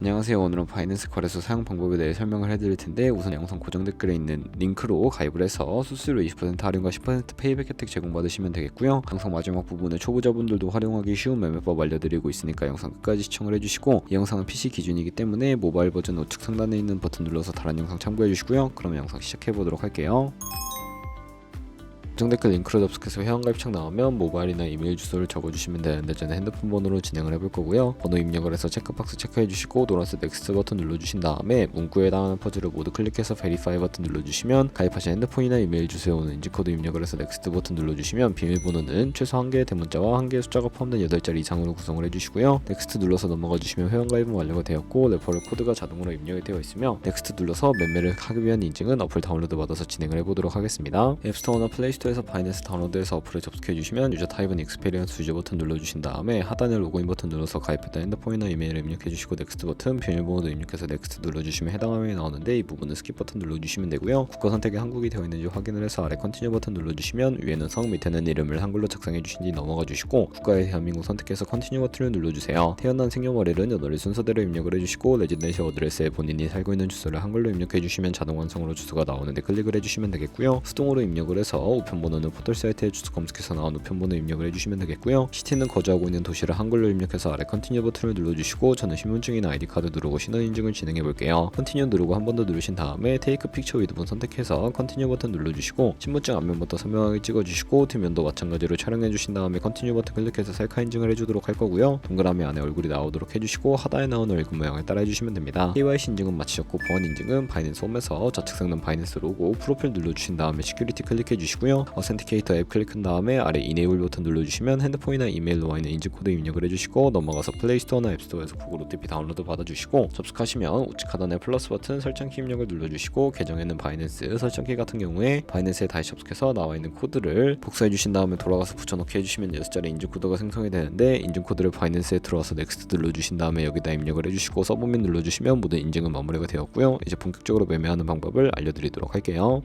안녕하세요. 오늘은 바이낸스 거래소 사용 방법에 대해 설명을 해드릴 텐데, 우선 영상 고정 댓글에 있는 링크로 가입을 해서 수수료 20% 할인과 10% 페이백 혜택 제공받으시면 되겠고요. 영상 마지막 부분에 초보자분들도 활용하기 쉬운 매매법 알려드리고 있으니까 영상 끝까지 시청을 해주시고, 이 영상은 PC 기준이기 때문에 모바일 버전 우측 상단에 있는 버튼 눌러서 다른 영상 참고해주시고요. 그럼 영상 시작해보도록 할게요. 고정 댓글 링크로 접속해서 회원가입창 나오면 모바일이나 이메일 주소를 적어주시면 되는데, 저는 핸드폰 번호로 진행을 해볼 거고요. 번호 입력을 해서 체크박스 체크해주시고 노란색 넥스트 버튼 눌러주신 다음에 문구에 해당하는 퍼즐을 모두 클릭해서 베리파이 버튼 눌러주시면 가입하신 핸드폰이나 이메일 주소에 오는 인증코드 입력을 해서 넥스트 버튼 눌러주시면 비밀번호는 최소 1개의 대문자와 1개의 숫자가 포함된 8자리 이상으로 구성을 해주시고요. 넥스트 눌러서 넘어가주시면 회원가입은 완료가 되었고, 레퍼럴 코드가 자동으로 입력이 되어 있으며, 넥스트 눌러서 매매를 하기 위한 인증은 어플 다운로드 받아서 진행을 해보도록 하겠습니다. 앱스토어나 플레이스토어 에서 바이낸스 다운로드해서 어플에 접속해주시면 유저 타입은 익스페리언스 유저 버튼 눌러주신 다음에 하단에 로그인 버튼 눌러서 가입했던 핸드폰이나 이메일을 입력해주시고 넥스트 버튼, 비밀번호도 입력해서 넥스트 눌러주시면 해당 화면이 나오는데, 이 부분은 스킵 버튼 눌러주시면 되고요. 국가 선택이 한국이 되어 있는지 확인을 해서 아래 컨티뉴 버튼 눌러주시면 위에는 성, 밑에는 이름을 한글로 작성해주신 뒤 넘어가 주시고, 국가의 대한민국 선택해서 컨티뉴 버튼을 눌러주세요. 태어난 생년월일은 여덟의 순서대로 입력을 해주시고, 레지던시 어드레스에 본인이 살고 있는 주소를 한글로 입력해주시면 자동 완성으로 주소가 나오는데 클릭을 해주시면 되겠고요. 수동으로 입력을 해서 우편번호는 포털 사이트에 주소 검색해서 나온 우편번호 입력을 해주시면 되겠고요. 시티는 거주하고 있는 도시를 한글로 입력해서 아래 컨티뉴 버튼을 눌러주시고, 저는 신분증이나 아이디카드 누르고 신원 인증을 진행해 볼게요. 컨티뉴 누르고 한 번 더 누르신 다음에 테이크 픽처 위드 분 선택해서 컨티뉴 버튼 눌러주시고, 신분증 앞면부터 선명하게 찍어주시고, 뒷면도 마찬가지로 촬영해 주신 다음에 컨티뉴 버튼 클릭해서 셀카 인증을 해주도록 할 거고요. 동그라미 안에 얼굴이 나오도록 해주시고, 하단에 나오는 얼굴 모양을 따라 해주시면 됩니다. KYC 인증은 마치셨고, 보안 인증은 바이낸스 홈에서 좌측 상단 바이낸스 로고 프로필 눌러주신 다음에 시큐리티 클릭해 주시고요. 어센티케이터 앱 클릭한 다음에 아래 이네이블 버튼 눌러주시면 핸드폰이나 이메일로 와 있는 인증코드 입력을 해주시고, 넘어가서 플레이스토어나 앱스토어에서 구글 OTP 다운로드 받아주시고, 접속하시면 우측 하단에 플러스 버튼 설정키 입력을 눌러주시고, 계정에 있는 바이낸스 설정키 같은 경우에 바이낸스에 다시 접속해서 나와 있는 코드를 복사해 주신 다음에 돌아가서 붙여넣기 해주시면 6자리 인증코드가 생성이 되는데, 인증코드를 바이낸스에 들어와서 넥스트 눌러주신 다음에 여기다 입력을 해주시고 서브밋 눌러주시면 모든 인증은 마무리가 되었고요. 이제 본격적으로 매매하는 방법을 알려드리도록 할게요.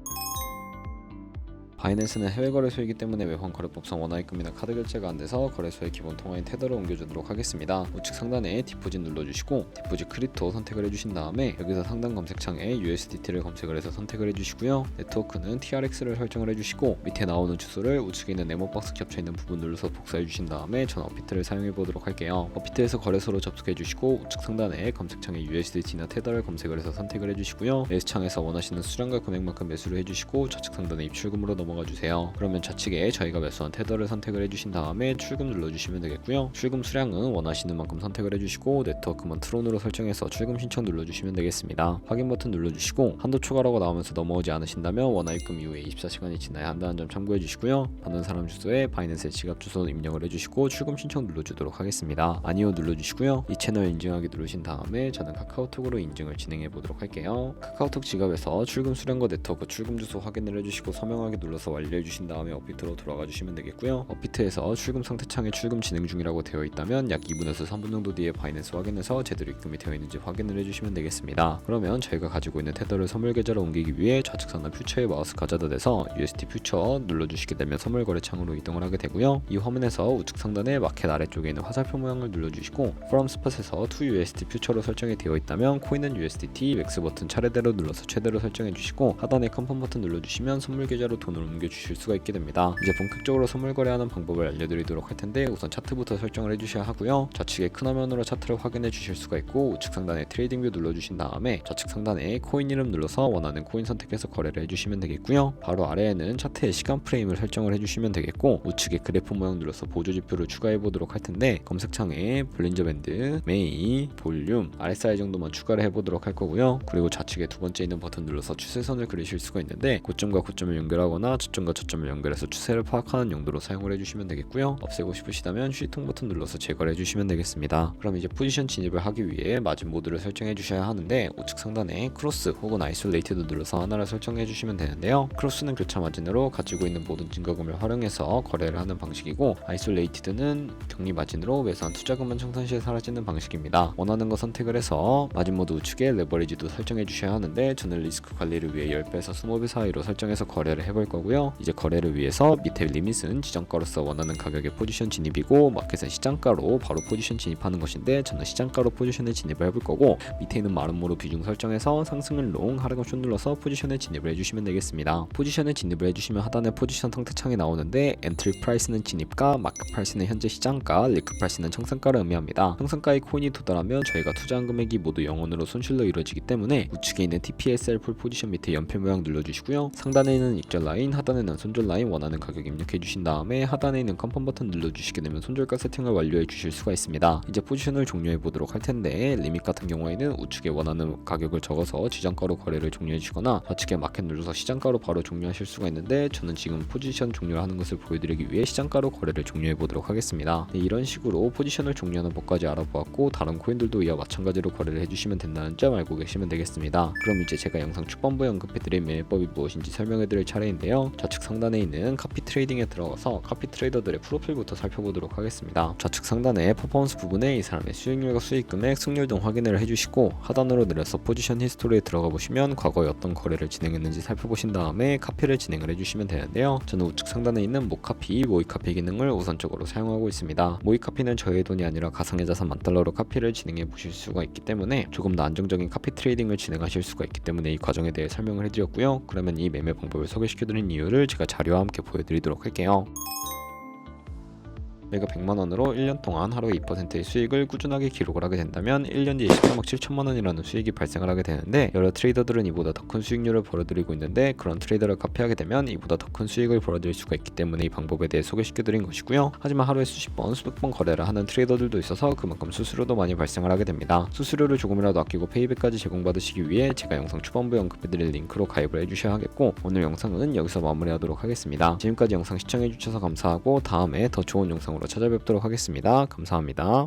바이낸스는 해외 거래소이기 때문에 외환 거래법상 원화입금이나 카드 결제가 안 돼서 거래소의 기본 통화인 테더를 옮겨주도록 하겠습니다. 우측 상단에 디포짓 눌러주시고, 디포짓 크립토 선택을 해주신 다음에 여기서 상단 검색창에 USDT를 검색을 해서 선택을 해주시고요. 네트워크는 TRX를 설정을 해주시고, 밑에 나오는 주소를 우측에 있는 네모박스 겹쳐있는 부분 눌러서 복사해 주신 다음에 전 업비트를 사용해 보도록 할게요. 업비트에서 거래소로 접속해 주시고, 우측 상단에 검색창에 USDT나 테더를 검색을 해서 선택을 해주시고요. 매수창에서 원하시는 수량과 금액만큼 매수를 해주시고, 좌측 상단에 입출금으로 넘어가 주세요. 그러면 좌측에 저희가 매수한 테더를 선택을 해주신 다음에 출금 눌러주시면 되겠고요. 출금 수량은 원하시는 만큼 선택을 해주시고, 네트워크만 트론으로 설정해서 출금 신청 눌러주시면 되겠습니다. 확인 버튼 눌러주시고, 한도 초과라고 나오면서 넘어오지 않으신다면 원화입금 이후에 24시간이 지나야 한다는 점 참고해 주시고요. 받는 사람 주소에 바이낸스의 지갑 주소 입력을 해주시고 출금 신청 눌러주도록 하겠습니다. 아니요 눌러주시고요. 이 채널 인증하기 누르신 다음에 저는 카카오톡으로 인증을 진행해 보도록 할게요. 카카오톡 지갑에서 출금 수량과 네트워크 출금 주소 확인을 해주시고 서명하기 눌러서 완료해 주신 다음에 업비트로 돌아가 주시면 되겠고요. 업비트에서 출금 상태 창에 출금 진행 중이라고 되어 있다면 약 2분에서 3분 정도 뒤에 바이낸스 확인해서 제대로 입금이 되어 있는지 확인을 해주시면 되겠습니다. 그러면 저희가 가지고 있는 테더를 선물 계좌로 옮기기 위해 좌측 상단 퓨처에 마우스 가져다 대서 USD 퓨처 눌러주시게 되면 선물 거래 창으로 이동을 하게 되고요. 이 화면에서 우측 상단에 마켓 아래쪽에 있는 화살표 모양을 눌러주시고, From Spot에서 To USD 퓨처로 설정이 되어 있다면 코인은 USDT, 맥스 버튼 차례대로 눌러서 최대로 설정해 주시고, 하단에 컨펌 버튼 눌러주시면 선물 계좌로 돈을 옮겨 주실 수가 있게 됩니다. 이제 본격적으로 선물 거래하는 방법을 알려드리도록 할 텐데, 우선 차트부터 설정을 해주셔야 하고요. 좌측에 큰 화면으로 차트를 확인해 주실 수가 있고, 우측 상단에 트레이딩 뷰 눌러주신 다음에 좌측 상단에 코인 이름 눌러서 원하는 코인 선택해서 거래를 해주시면 되겠고요. 바로 아래에는 차트의 시간 프레임을 설정을 해주시면 되겠고, 우측에 그래프 모양 눌러서 보조 지표를 추가해 보도록 할 텐데, 검색창에 볼린저 밴드, 메이, 볼륨, RSI 정도만 추가를 해보도록 할 거고요. 그리고 좌측에 두 번째 있는 버튼 눌러서 추세선을 그리실 수가 있는데, 고점과 고점을 연결하거나 저점과 저점을 연결해서 추세를 파악하는 용도로 사용을 해주시면 되겠고요. 없애고 싶으시다면 휴지통 버튼 눌러서 제거를 해주시면 되겠습니다. 그럼 이제 포지션 진입을 하기 위해 마진 모드를 설정해 주셔야 하는데, 우측 상단에 크로스 혹은 아이솔레이티드 눌러서 하나를 설정해 주시면 되는데요. 크로스는 교차 마진으로 가지고 있는 모든 증거금을 활용해서 거래를 하는 방식이고, 아이솔레이티드는 격리 마진으로 매수한 투자금만 청산 시에 사라지는 방식입니다. 원하는 거 선택을 해서 마진 모드 우측에 레버리지도 설정해 주셔야 하는데, 저는 리스크 관리를 위해 10배에서 20배 사이로 설정해서 거래를 해볼 거고, 거고요. 이제 거래를 위해서 밑에 리밋은 지정가로서 원하는 가격의 포지션 진입이고 마켓은 시장가로 바로 포지션 진입하는 것인데 저는 시장가로 포지션에 진입을 해볼 거고, 밑에 있는 마름모로 비중 설정해서 상승은 롱, 하락은 숏 눌러서 포지션에 진입을 해주시면 되겠습니다. 포지션에 진입을 해주시면 하단에 포지션 선택창이 나오는데 엔트리 프라이스는 진입가, 마켓 프라이스는 현재 시장가, 리크 프라이스는 청산가를 의미합니다. 청산가의 코인이 도달하면 저희가 투자한 금액이 모두 0원으로 손실로 이루어지기 때문에 우측에 있는 TPSL 풀 포지션 밑에 연필 모양 눌러주시고요. 상단에 있는 익절 라인, 하단에는 손절 라인 원하는 가격 입력해 주신 다음에 하단에 있는 컨펌 버튼 눌러주시게 되면 손절가 세팅을 완료해 주실 수가 있습니다. 이제 포지션을 종료해 보도록 할 텐데, 리밋 같은 경우에는 우측에 원하는 가격을 적어서 지정가로 거래를 종료해 주거나 좌측에 마켓 눌러서 시장가로 바로 종료하실 수가 있는데, 저는 지금 포지션 종료를 하는 것을 보여드리기 위해 시장가로 거래를 종료해 보도록 하겠습니다. 네, 이런 식으로 포지션을 종료하는 법까지 알아보았고, 다른 코인들도 이와 마찬가지로 거래를 해주시면 된다는 점 알고 계시면 되겠습니다. 그럼 이제 제가 영상 초반부에 언급해드린 매매법이 무엇인지 설명해드릴 차례인데요. 좌측 상단에 있는 카피 트레이딩에 들어가서 카피 트레이더들의 프로필부터 살펴보도록 하겠습니다. 좌측 상단에 퍼포먼스 부분에 이 사람의 수익률과 수익금액, 승률 등 확인을 해주시고, 하단으로 내려서 포지션 히스토리에 들어가 보시면 과거에 어떤 거래를 진행했는지 살펴보신 다음에 카피를 진행을 해주시면 되는데요. 저는 우측 상단에 있는 모카피, 모이카피 기능을 우선적으로 사용하고 있습니다. 모이카피는 저의 돈이 아니라 가상의 자산 $10,000로 카피를 진행해 보실 수가 있기 때문에 조금 더 안정적인 카피 트레이딩을 진행하실 수가 있기 때문에 이 과정에 대해 설명을 해드렸고요. 그러면 이 매매 방법을 소개시켜드린 이유를 제가 자료와 함께 보여드리도록 할게요. 내가 100만원으로 1년 동안 하루에 2%의 수익을 꾸준하게 기록을 하게 된다면 1년 뒤에 13억 7천만원이라는 수익이 발생을 하게 되는데, 여러 트레이더들은 이보다 더 큰 수익률을 벌어들이고 있는데, 그런 트레이더를 카피하게 되면 이보다 더 큰 수익을 벌어들일 수가 있기 때문에 이 방법에 대해 소개시켜드린 것이고요. 하지만 하루에 수십 번, 수백 번 거래를 하는 트레이더들도 있어서 그만큼 수수료도 많이 발생을 하게 됩니다. 수수료를 조금이라도 아끼고 페이백까지 제공받으시기 위해 제가 영상 초반부에 언급해드릴 링크로 가입을 해주셔야 하겠고, 오늘 영상은 여기서 마무리하도록 하겠습니다. 지금까지 영상 시청해주셔서 감사하고 다음에 더 좋은 영상으로 찾아뵙도록 하겠습니다. 감사합니다.